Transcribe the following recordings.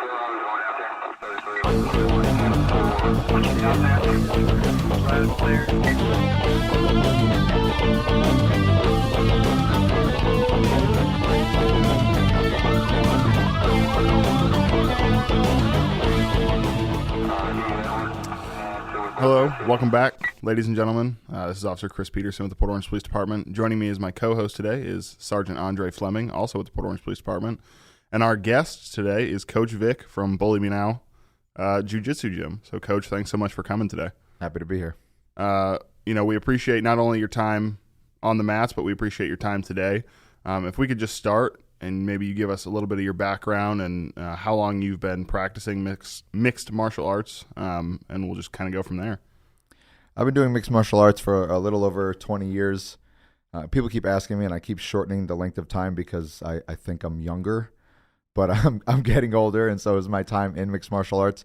Hello, welcome back, ladies and gentlemen. This is Officer Chris Peterson with the Port Orange Police Department. Joining me as my co-host today is Sergeant Andre Fleming, also with the Port Orange Police Department. And our guest today is Coach Vic from Bully Me Now Jiu Jitsu Gym. So, Coach, thanks so much for coming today. Happy to be here. We appreciate not only your time on the mats, but we appreciate your time today. If we could just start and maybe you give us a little bit of your background and how long you've been practicing mixed martial arts, and we'll just kind of go from there. I've been doing mixed martial arts for a little over 20 years. People keep asking me, and I keep shortening the length of time because I think I'm younger, but I'm getting older, and so is my time in mixed martial arts.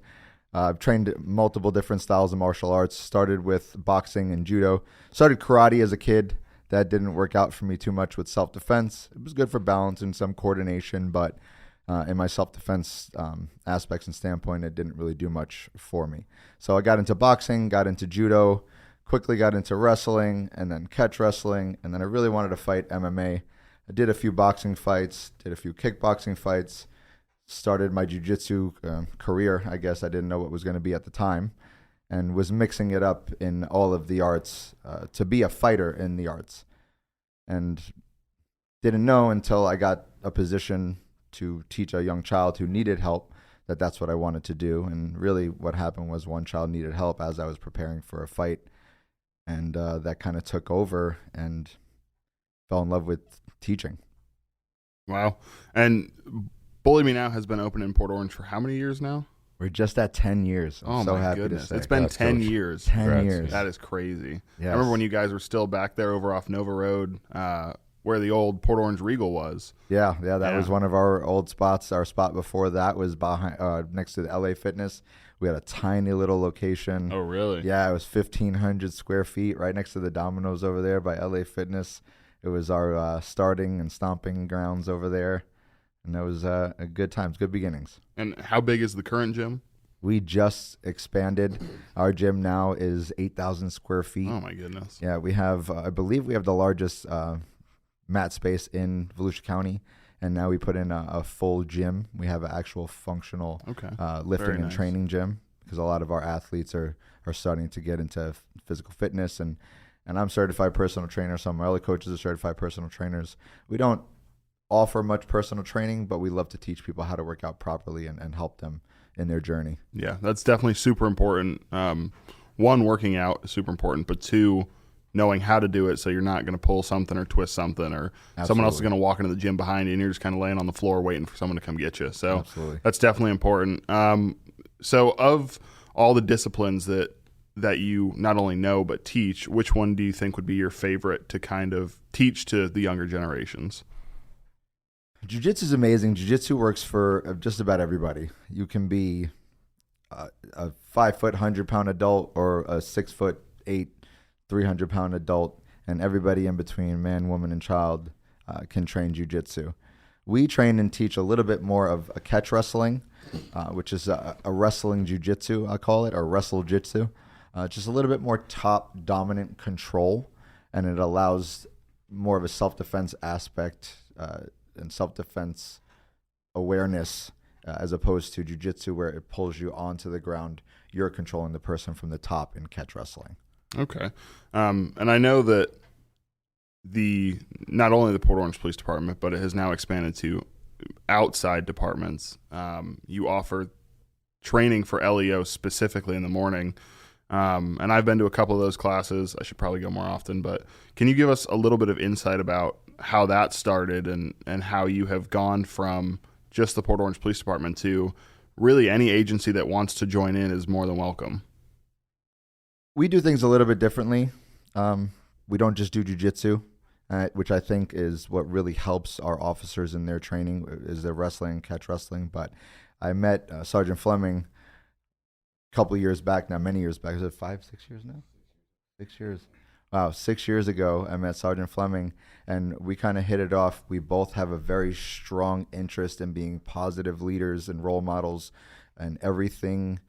I've trained multiple different styles of martial arts, started with boxing and judo, started karate as a kid. That didn't work out for me too much with self-defense. It was good for balance and some coordination, but in my self-defense aspects and standpoint, it didn't really do much for me. So I got into boxing, got into judo, quickly got into wrestling, and then catch wrestling, and then I really wanted to fight MMA. I did a few boxing fights, did a few kickboxing fights, started my jiu-jitsu career. I guess I didn't know what was going to be at the time, and was mixing it up in all of the arts to be a fighter in the arts. And didn't know until I got a position to teach a young child who needed help that that's what I wanted to do. And really what happened was one child needed help as I was preparing for a fight. And that kind of took over and fell in love with teaching. Wow. And Bully Me Now has been open in Port Orange for how many years now? We're just at 10 years. I'm so happy goodness. to say. It's been 10 Coach. years. 10 years. That is crazy. Yes. I remember when you guys were still back there over off Nova Road where the old Port Orange Regal was. Yeah, that was one of our old spots. Our spot before that was behind next to the LA Fitness. We had a tiny little location. Oh, really? Yeah, it was 1,500 square feet right next to the Domino's over there by LA Fitness. It was our starting and stomping grounds over there. And that was a good times, good beginnings. And how big is the current gym? We just expanded. Our gym now is 8,000 square feet. Oh, my goodness. Yeah, we have, I believe we have the largest mat space in Volusia County. And now we put in a full gym. We have an actual functional lifting and training gym because a lot of our athletes are starting to get into physical fitness. And I'm certified personal trainer. Some of my other coaches are certified personal trainers. We don't offer much personal training, but we love to teach people how to work out properly and help them in their journey. Yeah, that's definitely super important. One, working out is super important, but two, knowing how to do it so you're not going to pull something or twist something or someone else is going to walk into the gym behind you and you're just kind of laying on the floor waiting for someone to come get you. So that's definitely important. So of all the disciplines that you not only know but teach, which one do you think would be your favorite to kind of teach to the younger generations? Jiu-Jitsu is amazing. Jiu-Jitsu works for just about everybody. You can be a 5 foot, 100-pound adult or a 6 foot, 8, 300-pound adult, and everybody in between, man, woman, and child, can train Jiu-Jitsu. We train and teach a little bit more of a catch wrestling, which is a wrestling Jiu-Jitsu, I call it, or wrestle-jitsu. Just a little bit more top dominant control, and it allows more of a self-defense aspect and self-defense awareness as opposed to jiu-jitsu where it pulls you onto the ground. You're controlling the person from the top in catch wrestling. Okay. And I know that not only the Port Orange Police Department, but it has now expanded to outside departments. You offer training for LEO specifically in the morning. And I've been to a couple of those classes. I should probably go more often, but can you give us a little bit of insight about how that started and how you have gone from just the Port Orange Police Department to really any agency that wants to join in is more than welcome? We do things a little bit differently. We don't just do jiu-jitsu, which I think is what really helps our officers in their training is their wrestling, catch wrestling. But I met Sergeant Fleming a couple of years back now, many years back. Is it 5, 6 years now? 6 years. Wow, 6 years ago, I met Sergeant Fleming, and we kind of hit it off. We both have a very strong interest in being positive leaders and role models, and everything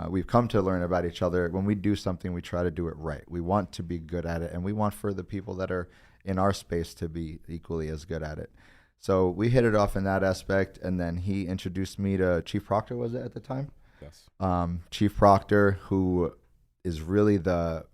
we've come to learn about each other. When we do something, we try to do it right. We want to be good at it, and we want for the people that are in our space to be equally as good at it. So we hit it off in that aspect, and then he introduced me to Chief Proctor, was it at the time? Yes. Chief Proctor, who is really the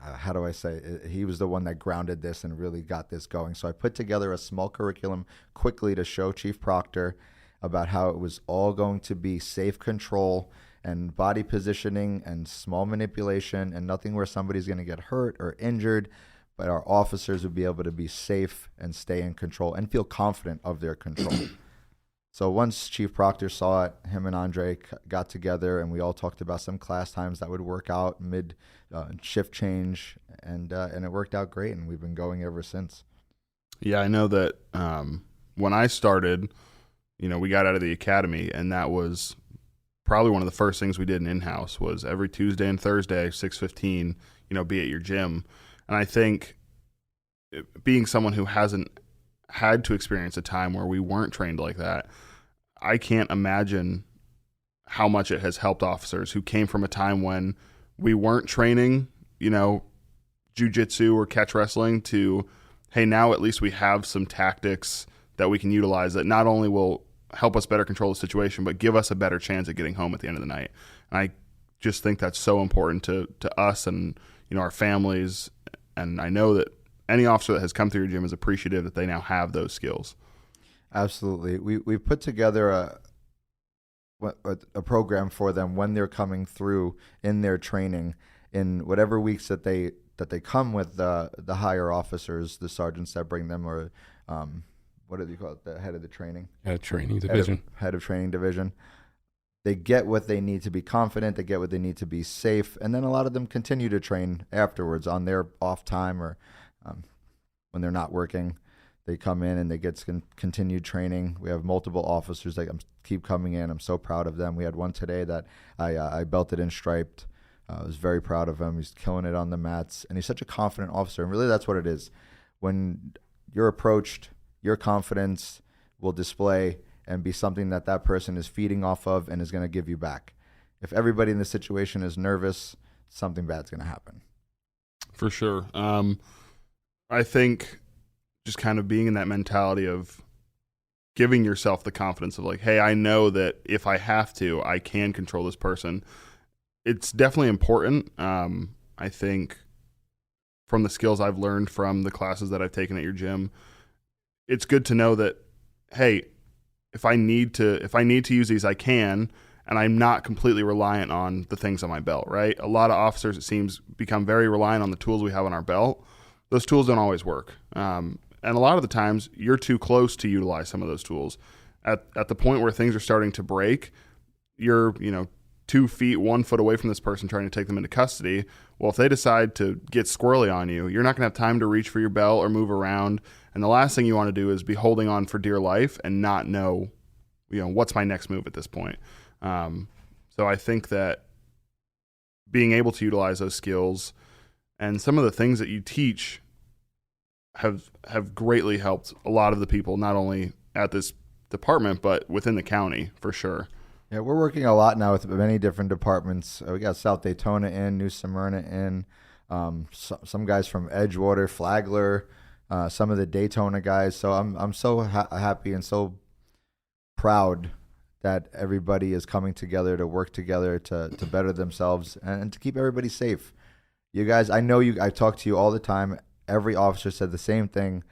how do I say it? He was the one that grounded this and really got this going. So I put together a small curriculum quickly to show Chief Proctor about how it was all going to be safe control and body positioning and small manipulation, and nothing where somebody's going to get hurt or injured, but our officers would be able to be safe and stay in control and feel confident of their control. So once Chief Proctor saw it, him and Andre got together, and we all talked about some class times that would work out mid shift change, and it worked out great, and we've been going ever since. Yeah, I know that when I started, we got out of the academy, and that was probably one of the first things we did in-house was every Tuesday and Thursday, 6:15, be at your gym. And I think being someone who hasn't had to experience a time where we weren't trained like that, I can't imagine how much it has helped officers who came from a time when we weren't training, Jiu Jitsu or catch wrestling to, hey, now at least we have some tactics that we can utilize that not only will help us better control the situation, but give us a better chance at getting home at the end of the night. And I just think that's so important to us and, our families. And I know that any officer that has come through your gym is appreciative that they now have those skills. Absolutely. We put together a program for them when they're coming through in their training in whatever weeks that they come with the higher officers, the sergeants that bring them, or what do you call it, the head of the training? Training division. Head of training division. They get what they need to be confident. They get what they need to be safe. And then a lot of them continue to train afterwards on their off time or when they're not working. They come in and they get continued training. We have multiple officers that keep coming in. I'm so proud of them. We had one today that I belted and striped. I was very proud of him. He's killing it on the mats. And he's such a confident officer. And really that's what it is. When you're approached, your confidence will display and be something that person is feeding off of and is going to give you back. If everybody in the situation is nervous, something bad's going to happen. For sure. I think just kind of being in that mentality of giving yourself the confidence of like, hey, I know that if I have to, I can control this person. It's definitely important. I think from the skills I've learned from the classes that I've taken at your gym, it's good to know that, hey, if I need to use these, I can, and I'm not completely reliant on the things on my belt, right? A lot of officers, it seems, become very reliant on the tools we have on our belt. Those tools don't always work. And a lot of the times, you're too close to utilize some of those tools. At the point where things are starting to break, you're 2 feet, 1 foot away from this person trying to take them into custody. Well, if they decide to get squirrely on you, you're not going to have time to reach for your belt or move around. And the last thing you want to do is be holding on for dear life and not know, what's my next move at this point. So I think that being able to utilize those skills and some of the things that you teach have greatly helped a lot of the people, not only at this department, but within the county for sure. Yeah, we're working a lot now with many different departments. We got South Daytona in, New Smyrna in, some guys from Edgewater, Flagler, some of the Daytona guys. So I'm so happy and so proud that everybody is coming together to work together to better themselves and to keep everybody safe. You guys, I talk to you all the time. Every officer said the same thing.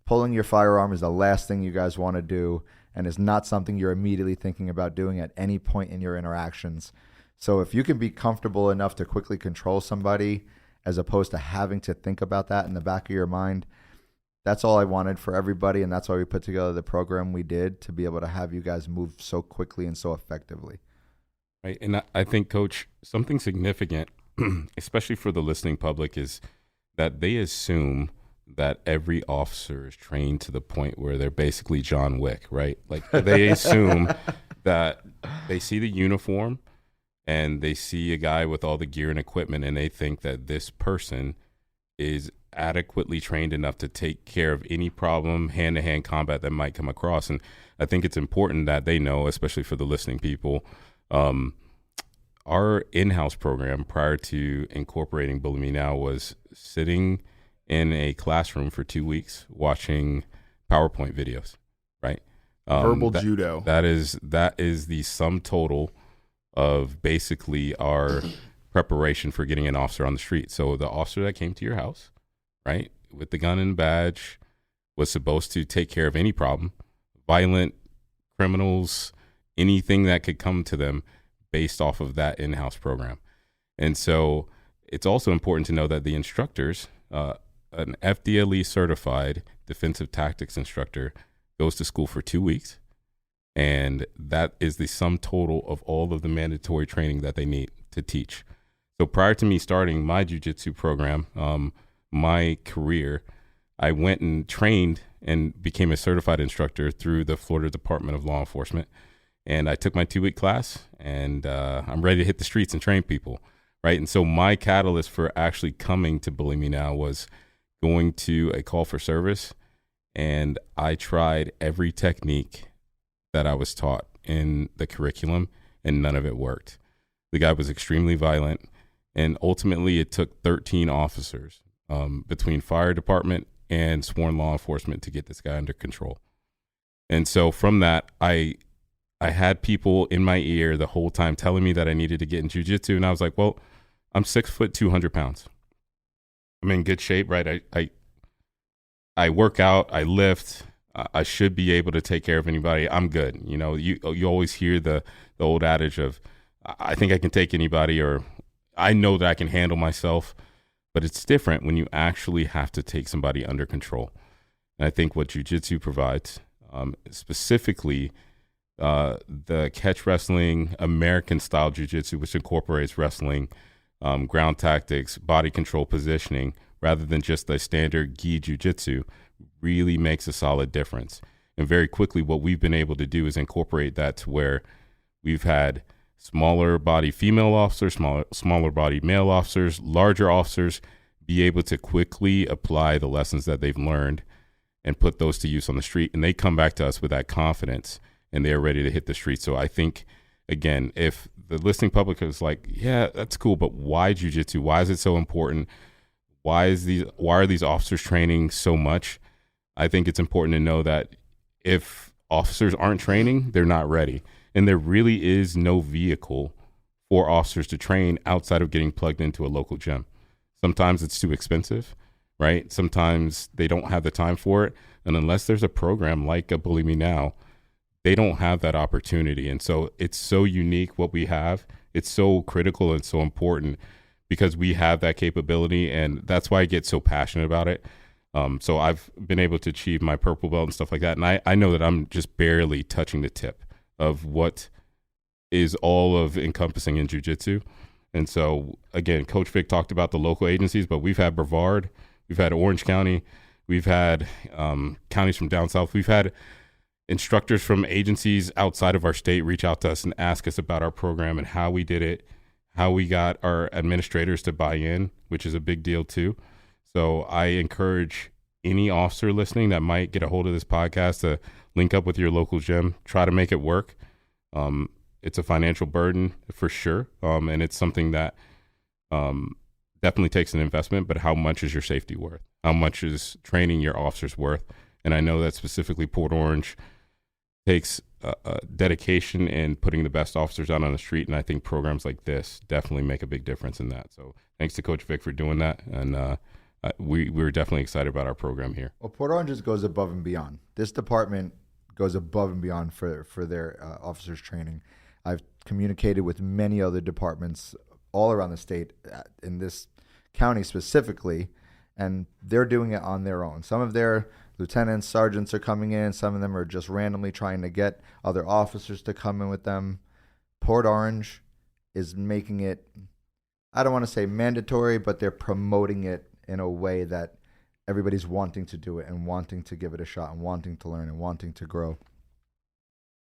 Pulling your firearm is the last thing you guys want to do, and is not something you're immediately thinking about doing at any point in your interactions. So if you can be comfortable enough to quickly control somebody as opposed to having to think about that in the back of your mind, that's all I wanted for everybody, and that's why we put together the program we did, to be able to have you guys move so quickly and so effectively. Right, and I think, Coach, something significant, especially for the listening public, is that they assume that every officer is trained to the point where they're basically John Wick, right? Like they assume that they see the uniform and they see a guy with all the gear and equipment, and they think that this person is adequately trained enough to take care of any problem, hand-to-hand combat that might come across. And I think it's important that they know, especially for the listening people, our in-house program prior to incorporating Bully Me Now was sitting in a classroom for 2 weeks watching PowerPoint videos, right? Verbal judo. That is the sum total of basically our preparation for getting an officer on the street. So the officer that came to your house, right, with the gun and badge, was supposed to take care of any problem, violent criminals, anything that could come to them based off of that in-house program. And so it's also important to know that the instructors, an FDLE certified defensive tactics instructor, goes to school for 2 weeks, and that is the sum total of all of the mandatory training that they need to teach. So prior to me starting my jiu-jitsu program, my career, I went and trained and became a certified instructor through the Florida Department of Law Enforcement. And I took my 2-week class, and I'm ready to hit the streets and train people, right? And so my catalyst for actually coming to Bully Me Now was going to a call for service, and I tried every technique that I was taught in the curriculum, and none of it worked. The guy was extremely violent, and ultimately it took 13 officers between fire department and sworn law enforcement to get this guy under control. And so from that, I had people in my ear the whole time telling me that I needed to get in jiu-jitsu, and I was like, well, I'm 6 foot 200 pounds. I'm in good shape, right? I work out, I lift, I should be able to take care of anybody. I'm good. You know, you always hear the old adage of, I think I can take anybody, or I know that I can handle myself. But it's different when you actually have to take somebody under control. And I think what jiu-jitsu provides, specifically the catch wrestling, American-style jiu-jitsu, which incorporates wrestling, ground tactics, body control, positioning, rather than just the standard gi jiu-jitsu, really makes a solid difference. And very quickly, what we've been able to do is incorporate that to where we've had smaller body female officers, smaller body male officers, larger officers be able to quickly apply the lessons that they've learned and put those to use on the street. And they come back to us with that confidence, and they're ready to hit the street. So I think, again, if the listening public is like, yeah, that's cool, but why jiu-jitsu? Why is it so important? Why are these officers training so much? I think it's important to know that if officers aren't training, they're not ready. And there really is no vehicle for officers to train outside of getting plugged into a local gym. Sometimes it's too expensive, right? Sometimes they don't have the time for it. And unless there's a program like a Bully Me Now, they don't have that opportunity. And so it's so unique what we have. It's so critical and so important because we have that capability. And that's why I get so passionate about it. So I've been able to achieve my purple belt and stuff like that. And I know that I'm just barely touching the tip of what is all of encompassing in jiu-jitsu. And so, again, Coach Vic talked about the local agencies, but we've had Brevard, we've had Orange County, we've had counties from down south. We've had instructors from agencies outside of our state reach out to us and ask us about our program and how we did it, how we got our administrators to buy in, which is a big deal too. So I encourage any officer listening that might get a hold of this podcast to link up with your local gym, try to make it work. It's a financial burden for sure. And it's something that definitely takes an investment, but how much is your safety worth? How much is training your officers worth? And I know that specifically Port Orange takes dedication in putting the best officers out on the street. And I think programs like this definitely make a big difference in that. So thanks to Coach Vic for doing that. And we're definitely excited about our program here. Well, Port Orange just goes above and beyond. This department goes above and beyond for their officers training. I've communicated with many other departments all around the state, in this county specifically, and they're doing it on their own. Some of their lieutenants, sergeants are coming in. Some of them are just randomly trying to get other officers to come in with them. Port Orange is making it, I don't want to say mandatory, but they're promoting it in a way that everybody's wanting to do it and wanting to give it a shot and wanting to learn and wanting to grow.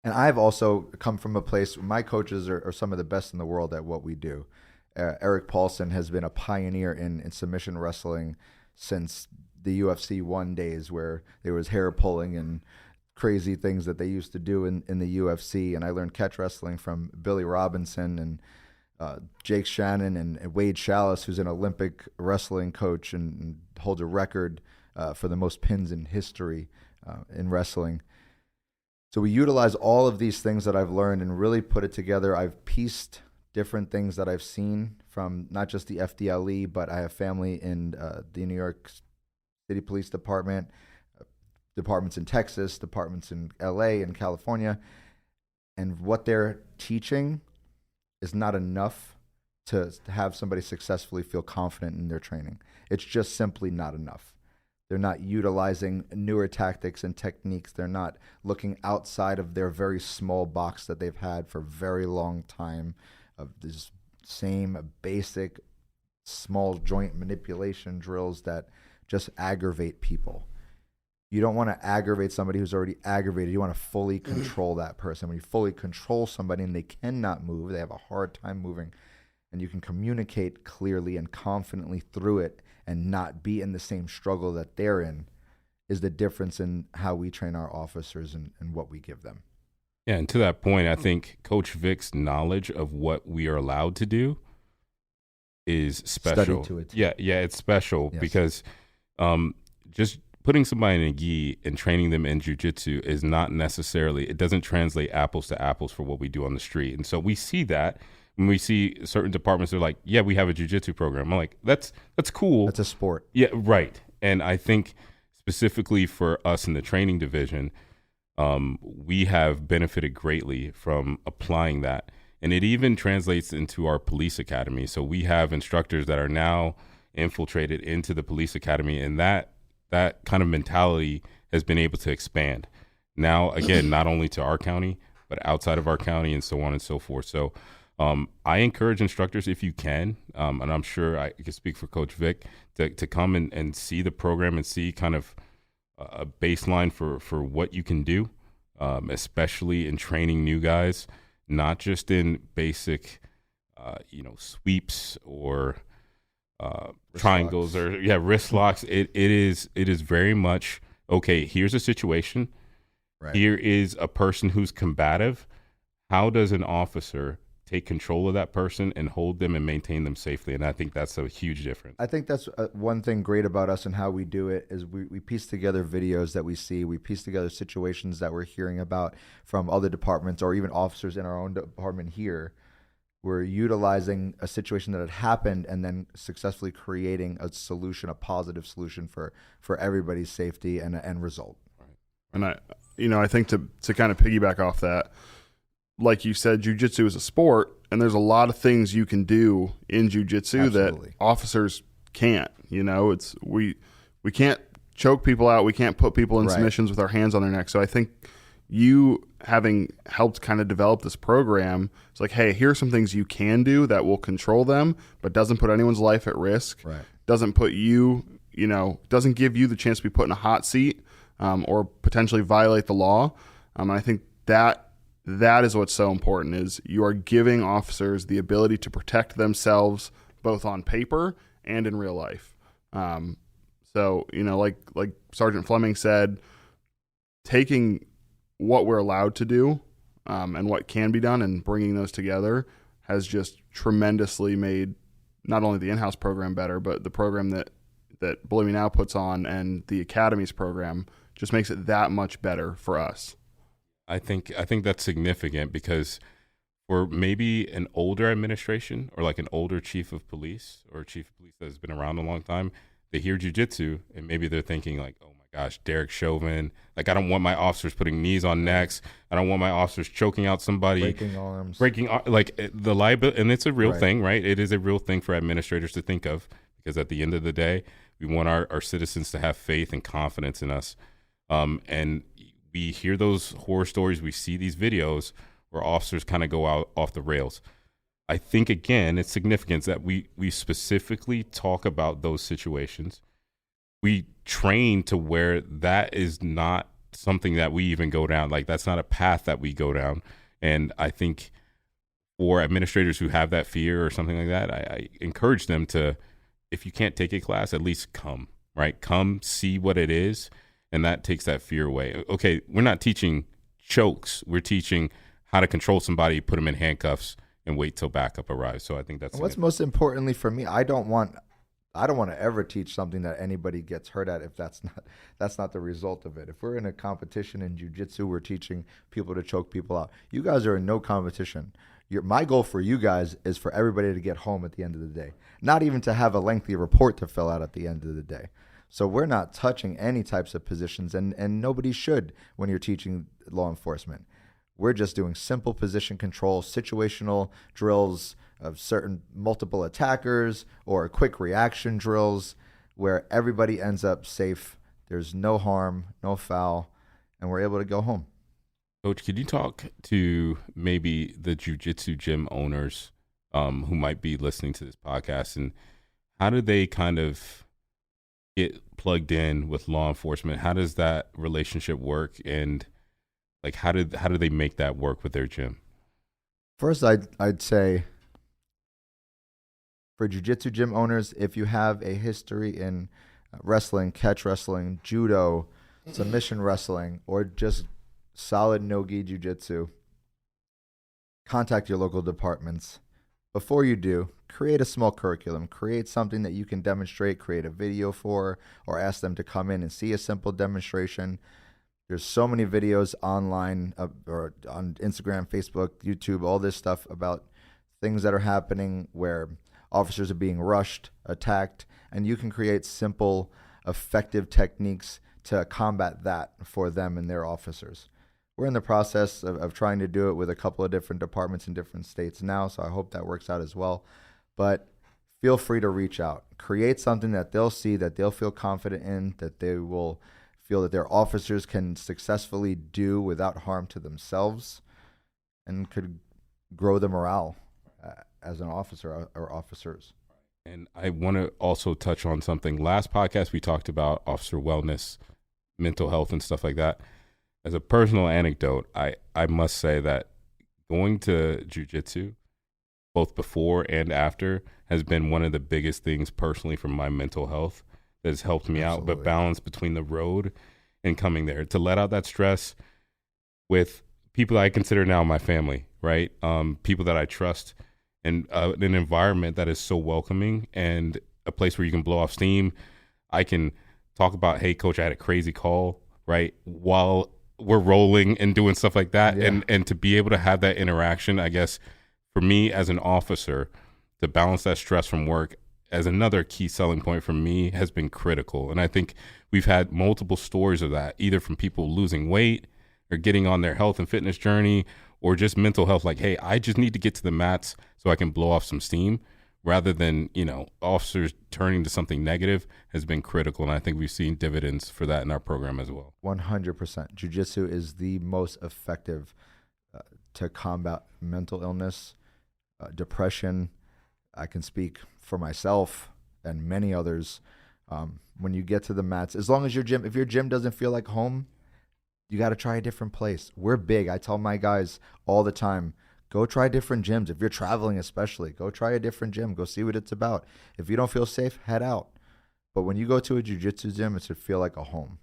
And I've also come from a place where my coaches are some of the best in the world at what we do. Eric Paulson has been a pioneer in submission wrestling since the UFC 1 days, where there was hair pulling and crazy things that they used to do in the UFC. And I learned catch wrestling from Billy Robinson and Jake Shannon and Wade Chalice, who's an Olympic wrestling coach and holds a record for the most pins in history in wrestling. So we utilize all of these things that I've learned and really put it together. I've pieced different things that I've seen from not just the FDLE, but I have family in the New York City Police Department, departments in Texas, departments in LA and California. And what they're teaching is not enough to have somebody successfully feel confident in their training. It's just simply not enough. They're not utilizing newer tactics and techniques. They're not looking outside of their very small box that they've had for a very long time of this same basic small joint manipulation drills that just aggravate people. You don't want to aggravate somebody who's already aggravated. You want to fully control that person. When you fully control somebody and they cannot move, they have a hard time moving, and you can communicate clearly and confidently through it and not be in the same struggle that they're in, is the difference in how we train our officers and what we give them. Yeah, and to that point, I think Coach Vic's knowledge of what we are allowed to do is special. Study to it. Yeah, it's special. Yes. Because just putting somebody in a gi and training them in jiu-jitsu is not necessarily, it doesn't translate apples to apples for what we do on the street. And so we see that when we see certain departments, they're like, yeah, we have a jiu-jitsu program. I'm like, that's cool. That's a sport. Yeah, right. And I think specifically for us in the training division, we have benefited greatly from applying that. And it even translates into our police academy. So we have instructors that are now infiltrated into the police academy, and that kind of mentality has been able to expand. Now, again, not only to our county, but outside of our county and so on and so forth. So I encourage instructors, if you can, and I'm sure I can speak for Coach Vic, to come and see the program and see kind of a baseline for what you can do, especially in training new guys, not just in basic, sweeps or triangles locks. Or wrist locks. It is very much, okay, here's a situation. Right. Here is a person who's combative. How does an officer take control of that person and hold them and maintain them safely? And I think that's a huge difference. I think that's one thing great about us and how we do it is we piece together videos that we see. We piece together situations that we're hearing about from other departments or even officers in our own department here. We're utilizing a situation that had happened and then successfully creating a solution, a positive solution for everybody's safety and an end result. Right. And I think to kind of piggyback off that, like you said, jiu-jitsu is a sport, and there's a lot of things you can do in jiu-jitsu that officers can't. We can't choke people out. We can't put people in submissions with our hands on their neck. So I think you having helped kind of develop this program, it's like, hey, here are some things you can do that will control them, but doesn't put anyone's life at risk. Right. Doesn't put you, doesn't give you the chance to be put in a hot seat or potentially violate the law. And I think that is what's so important, is you are giving officers the ability to protect themselves both on paper and in real life. So, like Sergeant Fleming said, taking what we're allowed to do and what can be done and bringing those together has just tremendously made not only the in-house program better, but the program that Believe Me Now puts on and the Academy's program just makes it that much better for us. I think that's significant because for maybe an older administration or like an older chief of police or a chief of police that has been around a long time, they hear jiu-jitsu and maybe they're thinking like, oh my gosh, Derek Chauvin. Like, I don't want my officers putting knees on necks. I don't want my officers choking out somebody. Breaking arms. Like the liability. And it's a real thing, right? It is a real thing for administrators to think of because at the end of the day, we want our citizens to have faith and confidence in us. And we hear those horror stories. We see these videos where officers kind of go out off the rails. I think, again, it's significant that we specifically talk about those situations. We train to where that is not something that we even go down. Like, that's not a path that we go down. And I think for administrators who have that fear or something like that, I encourage them to, if you can't take a class, at least come, right? Come see what it is. And that takes that fear away. Okay, we're not teaching chokes. We're teaching how to control somebody, put them in handcuffs, and wait till backup arrives. So I think that's what's most importantly for me. I don't want to ever teach something that anybody gets hurt at if that's not the result of it. If we're in a competition in jiu-jitsu, we're teaching people to choke people out. You guys are in no competition. My goal for you guys is for everybody to get home at the end of the day, not even to have a lengthy report to fill out at the end of the day. So we're not touching any types of positions, and nobody should when you're teaching law enforcement. We're just doing simple position control, situational drills of certain multiple attackers or quick reaction drills where everybody ends up safe. There's no harm, no foul, and we're able to go home. Coach, could you talk to maybe the jiu-jitsu gym owners who might be listening to this podcast, and how do they kind of get plugged in with law enforcement? How does that relationship work, and like how do they make that work with their gym? First, I'd say for jiu-jitsu gym owners, if you have a history in wrestling, catch wrestling, judo, submission wrestling, or just solid no-gi jiu-jitsu, contact your local departments. Before you do, create a small curriculum. Create something that you can demonstrate, create a video for, or ask them to come in and see a simple demonstration. There's so many videos online or on Instagram, Facebook, YouTube, all this stuff about things that are happening where officers are being rushed, attacked, and you can create simple, effective techniques to combat that for them and their officers. We're in the process of trying to do it with a couple of different departments in different states now, so I hope that works out as well. But feel free to reach out. Create something that they'll see, that they'll feel confident in, that they will feel that their officers can successfully do without harm to themselves, and could grow the morale as an officer or officers. And I want to also touch on something. Last podcast, we talked about officer wellness, mental health, and stuff like that. As a personal anecdote, I must say that going to jiu-jitsu, both before and after, has been one of the biggest things personally for my mental health that has helped me out. But balance between the road and coming there to let out that stress with people that I consider now my family, right? People that I trust, and an environment that is so welcoming and a place where you can blow off steam. I can talk about, hey, coach, I had a crazy call, right? While we're rolling and doing stuff like that. Yeah. And to be able to have that interaction, I guess, for me as an officer, to balance that stress from work as another key selling point for me has been critical. And I think we've had multiple stories of that, either from people losing weight or getting on their health and fitness journey, or just mental health, like, hey, I just need to get to the mats so I can blow off some steam, rather than, officers turning to something negative, has been critical. And I think we've seen dividends for that in our program as well. 100%. Jiu-jitsu is the most effective to combat mental illness, depression. I can speak for myself and many others. When you get to the mats, as long as if your gym doesn't feel like home, you got to try a different place. We're big. I tell my guys all the time, go try different gyms. If you're traveling especially, go try a different gym. Go see what it's about. If you don't feel safe, head out. But when you go to a jiu-jitsu gym, it should feel like a home.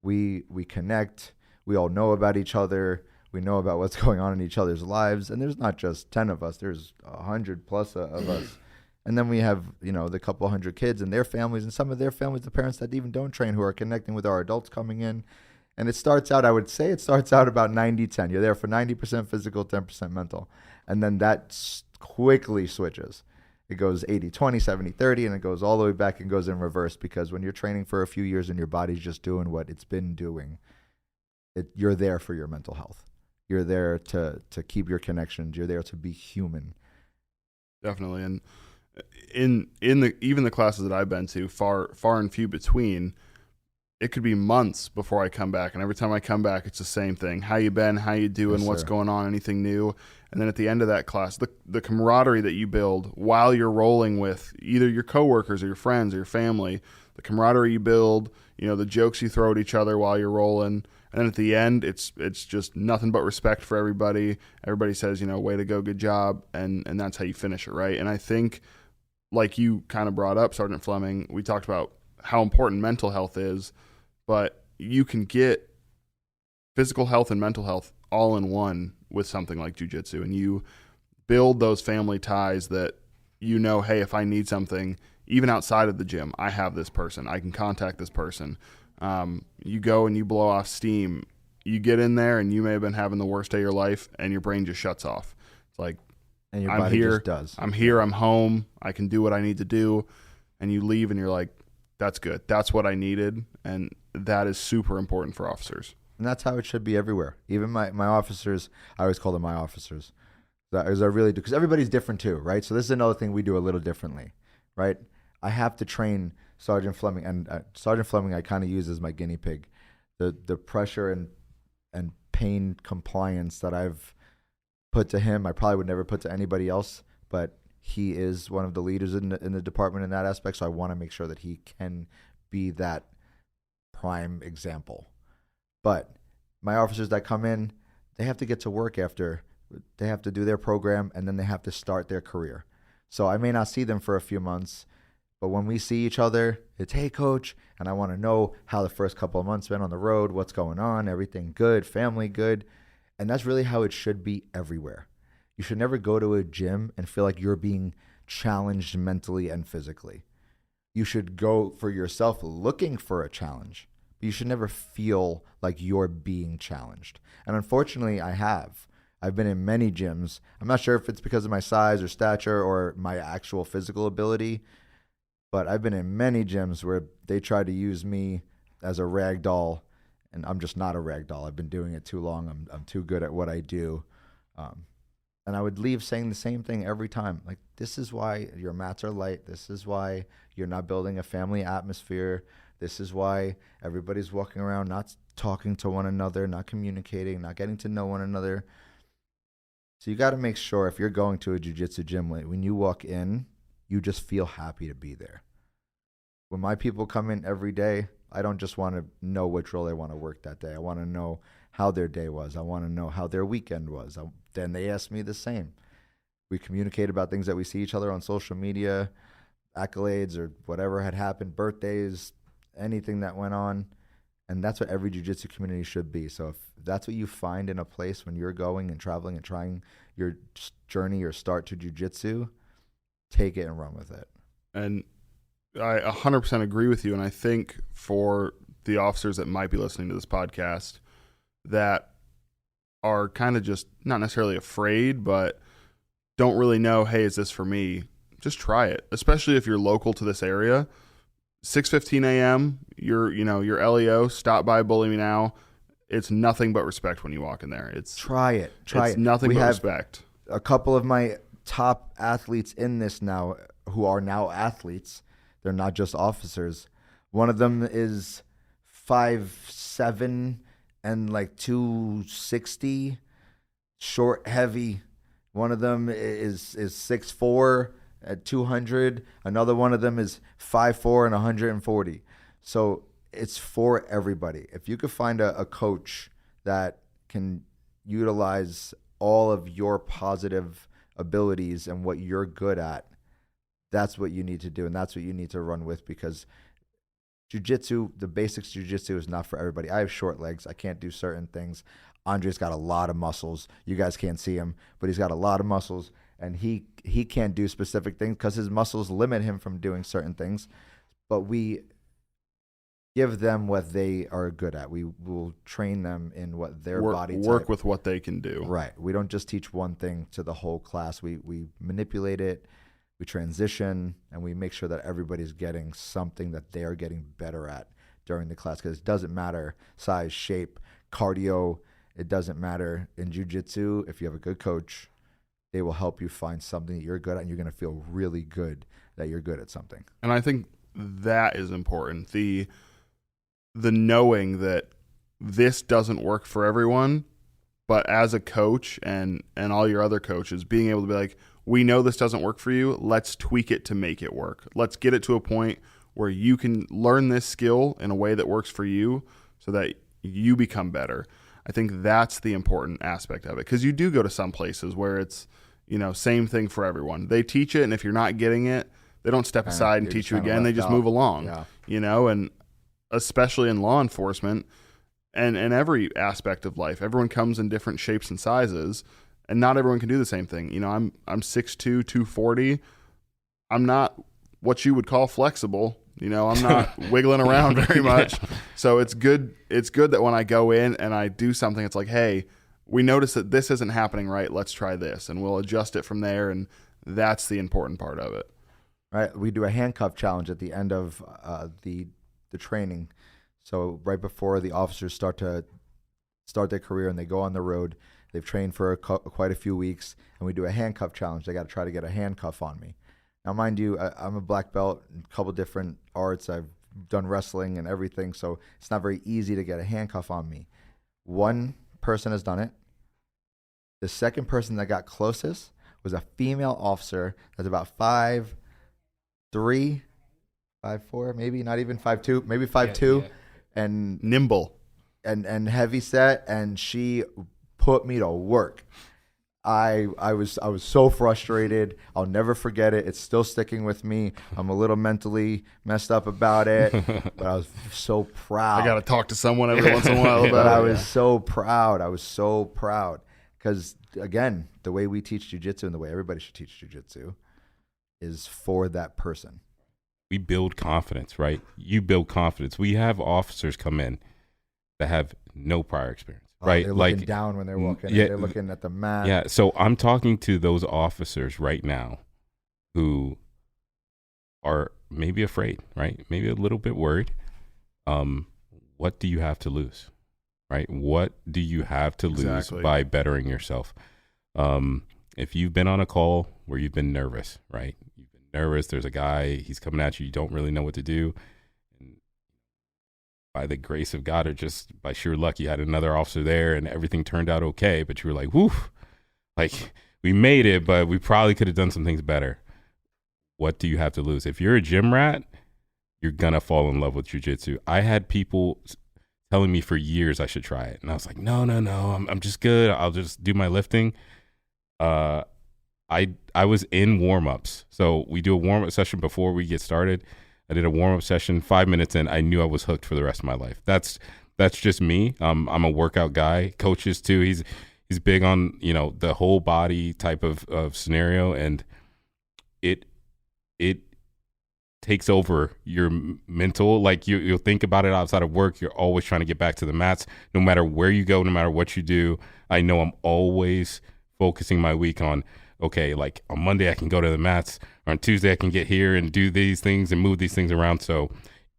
We connect. We all know about each other. We know about what's going on in each other's lives. And there's not just 10 of us. There's 100 plus of us. And then we have, the couple hundred kids and their families, and some of their families, the parents that even don't train, who are connecting with our adults coming in. And it starts out about 90-10. You're there for 90% physical, 10% mental. And then that quickly switches. It goes 80-20, 70-30, and it goes all the way back and goes in reverse, because when you're training for a few years and your body's just doing what it's been doing, you're there for your mental health. You're there to keep your connections. You're there to be human. Definitely. And even the classes that I've been to, far and few between, it could be months before I come back. And every time I come back, it's the same thing. How you been? How you doing? Yes, what's going on? Anything new? And then at the end of that class, the camaraderie that you build while you're rolling with either your coworkers or your friends or your family, the camaraderie you build, the jokes you throw at each other while you're rolling, And then at the end, it's just nothing but respect for everybody. Everybody says, way to go, good job, and that's how you finish it, right? And I think, like you kind of brought up, Sergeant Fleming, we talked about how important mental health is, but you can get physical health and mental health all in one with something like jiu-jitsu, and you build those family ties that hey, if I need something, even outside of the gym, I have this person. I can contact this person. You go and you blow off steam. You get in there and you may have been having the worst day of your life and your brain just shuts off. It's like, and your body just does. I'm here. I'm home. I can do what I need to do. And you leave and you're like, that's good. That's what I needed. And that is super important for officers. And that's how it should be everywhere. Even my officers, I always call them my officers. That is, I really do. Because everybody's different too, right? So this is another thing we do a little differently, right? I have to train Sergeant Fleming, and Sergeant Fleming I kind of use as my guinea pig. The pressure and pain compliance that I've put to him, I probably would never put to anybody else, but he is one of the leaders in the department in that aspect, so I want to make sure that he can be that prime example. But my officers that come in, they have to get to work after. They have to do their program, and then they have to start their career. So I may not see them for a few months, but when we see each other, it's, hey, coach, and I want to know how the first couple of months been on the road, what's going on, everything good, family good. And that's really how it should be everywhere. You should never go to a gym and feel like you're being challenged mentally and physically. You should go for yourself looking for a challenge, but you should never feel like you're being challenged. And unfortunately, I've been in many gyms. I'm not sure if it's because of my size or stature or my actual physical ability, but I've been in many gyms where they try to use me as a rag doll, and I'm just not a rag doll. I've been doing it too long. I'm too good at what I do. And I would leave saying the same thing every time. Like, this is why your mats are light. This is why you're not building a family atmosphere. This is why everybody's walking around not talking to one another, not communicating, not getting to know one another. So you got to make sure if you're going to a jiu-jitsu gym, when you walk in, you just feel happy to be there. When my people come in every day, I don't just want to know which role they want to work that day. I want to know how their day was. I want to know how their weekend was. Then they ask me the same. We communicate about things that we see each other on social media, accolades or whatever had happened, birthdays, anything that went on. And that's what every jiu-jitsu community should be. So if that's what you find in a place when you're going and traveling and trying your journey or start to jiu-jitsu, take it and run with it. And I 100% agree with you. And I think for the officers that might be listening to this podcast that are kind of just not necessarily afraid, but don't really know, hey, is this for me? Just try it, especially if you're local to this area. 6:15 a.m., your LEO, stop by Bully Me Now. It's nothing but respect when you walk in there. Try it. It's nothing but respect. A couple of my top athletes in this now who are now athletes. They're not just officers. One of them is 5'7" and like 260, short, heavy. One of them is 6'4" at 200. Another one of them is 5'4" and 140. So it's for everybody. If you could find a coach that can utilize all of your positive abilities and what you're good at, that's what you need to do, and that's what you need to run with, because jiu-jitsu, the basics jiu-jitsu is not for everybody. I have short legs. I can't do certain things. Andre's got a lot of muscles. You guys can't see him, but he's got a lot of muscles, and he can't do specific things because his muscles limit him from doing certain things. But we give them what they are good at. We will train them in what their body type. Work with what they can do. Right. We don't just teach one thing to the whole class. We manipulate it. We transition, and we make sure that everybody's getting something that they are getting better at during the class, because it doesn't matter size, shape, cardio. It doesn't matter. In jiu-jitsu, if you have a good coach, they will help you find something that you're good at, and you're going to feel really good that you're good at something. And I think that is important. The knowing that this doesn't work for everyone, but as a coach and all your other coaches, being able to be like, we know this doesn't work for you. Let's tweak it to make it work. Let's get it to a point where you can learn this skill in a way that works for you, so that you become better. I think that's the important aspect of it, because you do go to some places where it's, same thing for everyone. They teach it, and if you're not getting it, they don't step aside and teach you again. They just move along, and especially in law enforcement and every aspect of life, everyone comes in different shapes and sizes, and not everyone can do the same thing. I'm 6'2", 240. I'm not what you would call flexible. I'm not wiggling around very much. So it's good. It's good that when I go in and I do something, it's like, hey, we notice that this isn't happening right. Let's try this, and we'll adjust it from there. And that's the important part of it. Right. We do a handcuff challenge at the end of the training. So right before the officers start their career and they go on the road, they've trained for quite a few weeks, and we do a handcuff challenge. They got to try to get a handcuff on me. Now, mind you, I'm a black belt in a couple different arts. I've done wrestling and everything, so it's not very easy to get a handcuff on me. One person has done it. The second person that got closest was a female officer that's about 5'3", 5'4", maybe not even 5'2", maybe 5'2", and nimble and heavy set, and she put me to work. I was so frustrated. I'll never forget it. It's still sticking with me. I'm a little mentally messed up about it, but I was so proud. I got to talk to someone every once in a while about it. But I was so proud. I was so proud because, again, the way we teach jiu-jitsu and the way everybody should teach jiu-jitsu is for that person. We build confidence, right? You build confidence. We have officers come in that have no prior experience. Right, they're looking down when they're walking. Yeah, they're looking at the mat. Yeah, so I'm talking to those officers right now who are maybe afraid, right? Maybe a little bit worried. What do you have to lose, right? What do you have to lose by bettering yourself? If you've been on a call where you've been nervous, right? You've been nervous. There's a guy, he's coming at you. You don't really know what to do. By the grace of God, or just by sheer luck, you had another officer there and everything turned out okay. But you were like, whoo, like we made it, but we probably could have done some things better. What do you have to lose? If you're a gym rat, you're going to fall in love with jiu-jitsu. I had people telling me for years I should try it. And I was like, no, I'm just good. I'll just do my lifting. I was in warm-ups. So we do a warm-up session before we get started. I did a warm-up session. 5 minutes in, I knew I was hooked for the rest of my life. That's just me. I'm a workout guy. Coaches too. He's big on the whole body type of scenario, and it takes over your mental. Like you'll think about it outside of work. You're always trying to get back to the mats, no matter where you go, no matter what you do. I know I'm always focusing my week on, okay, like on Monday I can go to the mats, or on Tuesday I can get here and do these things and move these things around. So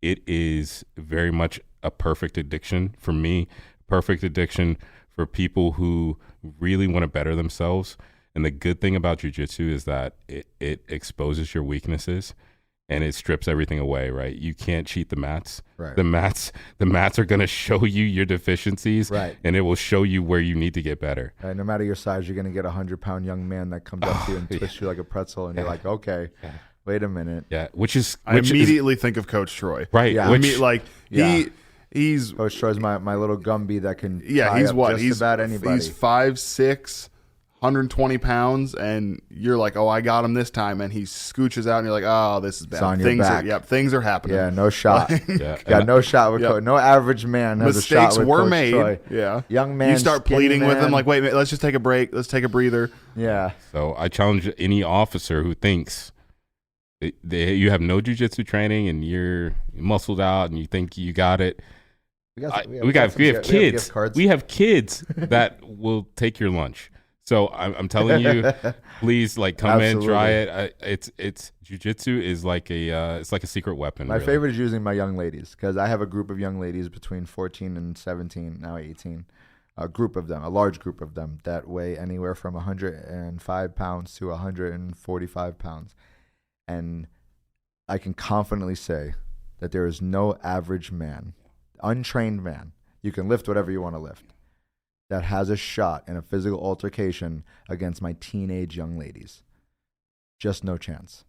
it is very much a perfect addiction for me, perfect addiction for people who really want to better themselves. And the good thing about jiu-jitsu is that it exposes your weaknesses and it strips everything away, right? You can't cheat the mats. Right. The mats are going to show you your deficiencies, right, and it will show you where you need to get better. Right. No matter your size, you're going to get a 100-pound young man that comes up to you and twists you like a pretzel, and you're like, okay, wait a minute. Yeah, I immediately think of Coach Troy. Right. Yeah. He's Coach Troy's my little Gumby that can he's what? He's about anybody. He's 5'6", 120 pounds, and you're like, oh, I got him this time, and he scooches out, and you're like, oh, this is bad. It's on your back. Things are happening. Yeah, no shot. Got no shot with Coach. No average man has Mistakes a shot with were Coach made. Troy. Yeah, young man. You start pleading with him, like, wait, let's just take a break. Let's take a breather. Yeah. So I challenge any officer who thinks you have no jiu-jitsu training and you're muscled out and you think you got it. We have kids. We have kids that will take your lunch. So I'm telling you, please, like, come in, try it. It's jiu-jitsu is like it's like a secret weapon. My really. favorite is using my young ladies, because I have a group of young ladies between 14 and 17, now 18. A group of them, a large group of them that weigh anywhere from 105 pounds to 145 pounds. And I can confidently say that there is no average man, untrained man, you can lift whatever you want to lift, that has a shot in a physical altercation against my teenage young ladies. Just no chance.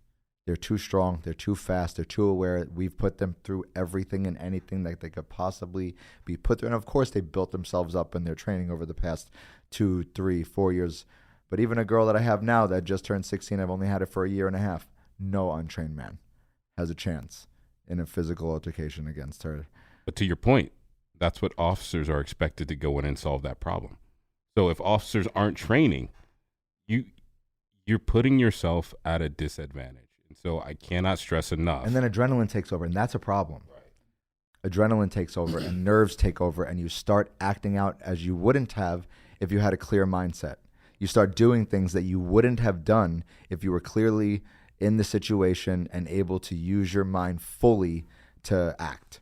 They're too strong. They're too fast. They're too aware. We've put them through everything and anything that they could possibly be put through. And of course, they built themselves up in their training over the past 2, 3, 4 years. But even a girl that I have now that just turned 16, I've only had it for a year and a half. No untrained man has a chance in a physical altercation against her. But to your point, that's what officers are expected to go in and solve that problem. So if officers aren't training, you're putting yourself at a disadvantage. And so I cannot stress enough. And then adrenaline takes over, and that's a problem. Right. Adrenaline takes over, and nerves take over, and you start acting out as you wouldn't have if you had a clear mindset. You start doing things that you wouldn't have done if you were clearly in the situation and able to use your mind fully to act.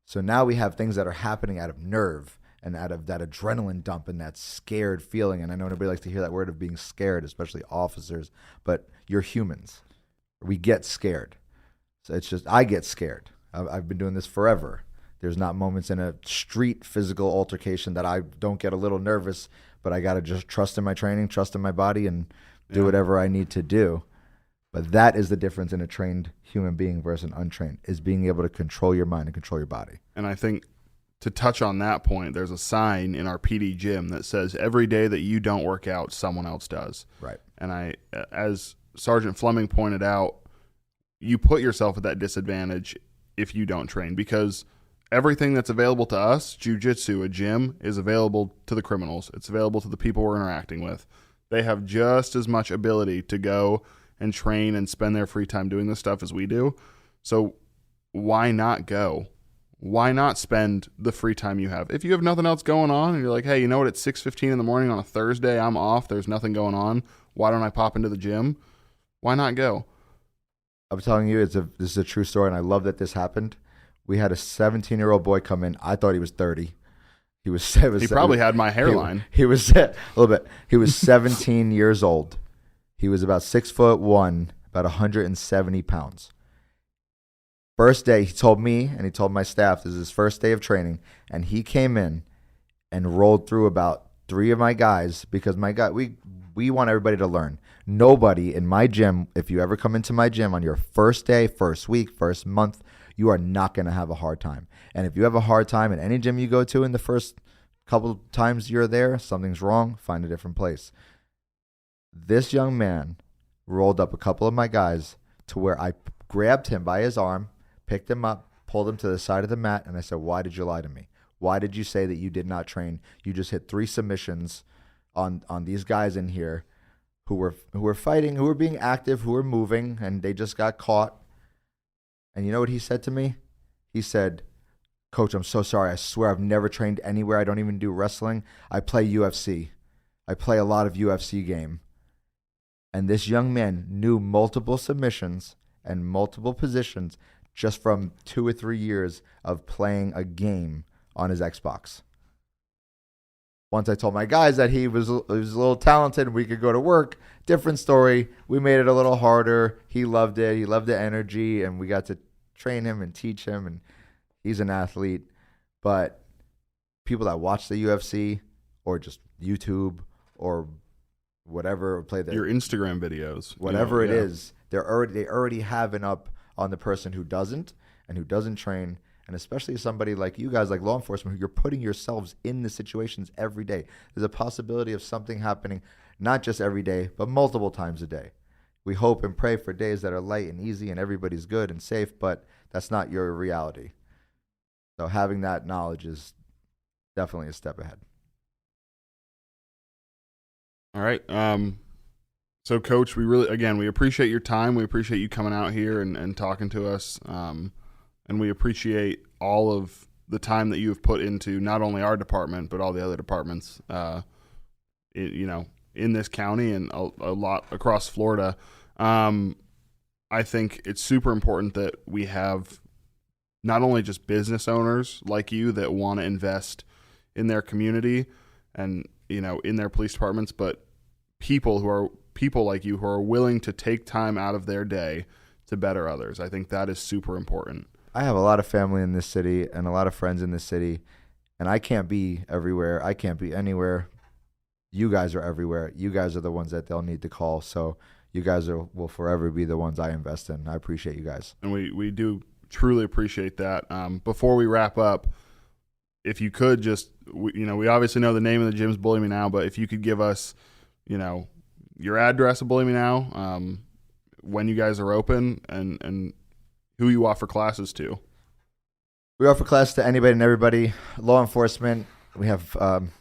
So now we have things that are happening out of nerve and out of that adrenaline dump and that scared feeling. And I know nobody likes to hear that word of being scared, especially officers, but you're humans. We get scared. So it's just, I get scared. I've been doing this forever. There's not moments in a street physical altercation that I don't get a little nervous, but I got to just trust in my training, trust in my body, and do whatever I need to do. But that is the difference in a trained human being versus an untrained, is being able to control your mind and control your body. And I think to touch on that point, there's a sign in our PD gym that says every day that you don't work out, someone else does. Right. And as Sergeant Fleming pointed out, you put yourself at that disadvantage if you don't train, because everything that's available to us, Jiu Jitsu, a gym, is available to the criminals. It's available to the people we're interacting with. They have just as much ability to go and train and spend their free time doing this stuff as we do. So why not go? Why not spend the free time you have? If you have nothing else going on and you're like, hey, you know what, it's 6:15 in the morning on a Thursday, I'm off, there's nothing going on, why don't I pop into the gym? Why not go? I'm telling you, this is a true story, and I love that this happened. We had a 17-year-old boy come in. I thought he was 30. He probably had my hairline. He was a little bit. He was 17 years old. He was about 6'1", about 170 pounds. First day, he told me and he told my staff, this is his first day of training, and he came in and rolled through about 3 of my guys, because we want everybody to learn. Nobody in my gym, if you ever come into my gym on your first day, first week, first month, you are not going to have a hard time. And if you have a hard time in any gym you go to in the first couple times you're there, something's wrong, find a different place. This young man rolled up a couple of my guys to where I grabbed him by his arm, picked him up, pulled him to the side of the mat, and I said, why did you lie to me? Why did you say that you did not train? You just hit 3 submissions on these guys in here who were fighting, who were being active, who were moving, and they just got caught. And you know what he said to me? He said, Coach, I'm so sorry. I swear I've never trained anywhere. I don't even do wrestling. I play UFC. I play a lot of UFC game. And this young man knew multiple submissions and multiple positions just from 2 or 3 years of playing a game on his Xbox. Once I told my guys that he was a little talented and we could go to work, different story. We made it a little harder. He loved it. He loved the energy, and we got to train him and teach him, and he's an athlete. But people that watch the UFC or just YouTube or whatever, play your Instagram videos, whatever it is, they already have an up on the person who doesn't and who doesn't train. And especially somebody like you guys, like law enforcement, who you're putting yourselves in the situations every day. There's a possibility of something happening, not just every day, but multiple times a day. We hope and pray for days that are light and easy and everybody's good and safe, but that's not your reality. So having that knowledge is definitely a step ahead. All right. So, Coach, we appreciate your time. We appreciate you coming out here and talking to us. And we appreciate all of the time that you have put into not only our department, but all the other departments, in this county and a lot across Florida. I think it's super important that we have not only just business owners like you that want to invest in their community and, in their police departments, but people like you who are willing to take time out of their day to better others. I think that is super important. I have a lot of family in this city and a lot of friends in this city, and I can't be everywhere. I can't be anywhere. You guys are everywhere. You guys are the ones that they'll need to call. So you guys will forever be the ones I invest in. I appreciate you guys. And we do truly appreciate that. Before we wrap up, if you could just, we obviously know the name of the gym's Bully Me Now, but if you could give us, your address of Bully Me Now, when you guys are open, and who you offer classes to. We offer classes to anybody and everybody. Law enforcement, we have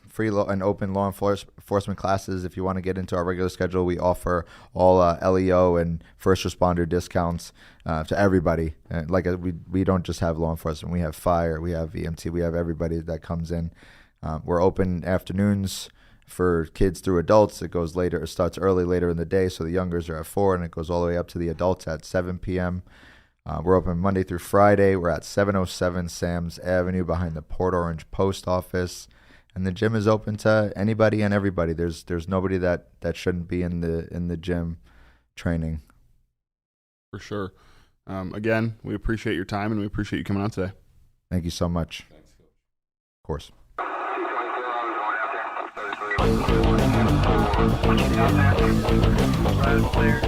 free and open law enforcement classes. If you want to get into our regular schedule, we offer all LEO and first responder discounts to everybody. We don't just have law enforcement. We have fire, we have EMT, we have everybody that comes in. We're open afternoons for kids through adults. It goes later. It starts later in the day, so the youngers are at 4, and it goes all the way up to the adults at 7 p.m. We're open Monday through Friday. We're at 707 Sam's Avenue behind the Port Orange Post Office. And the gym is open to anybody and everybody. There's nobody that shouldn't be in the gym training. For sure. Again, we appreciate your time and we appreciate you coming on today. Thank you so much. Thanks, Coach. Of course. Right, clear.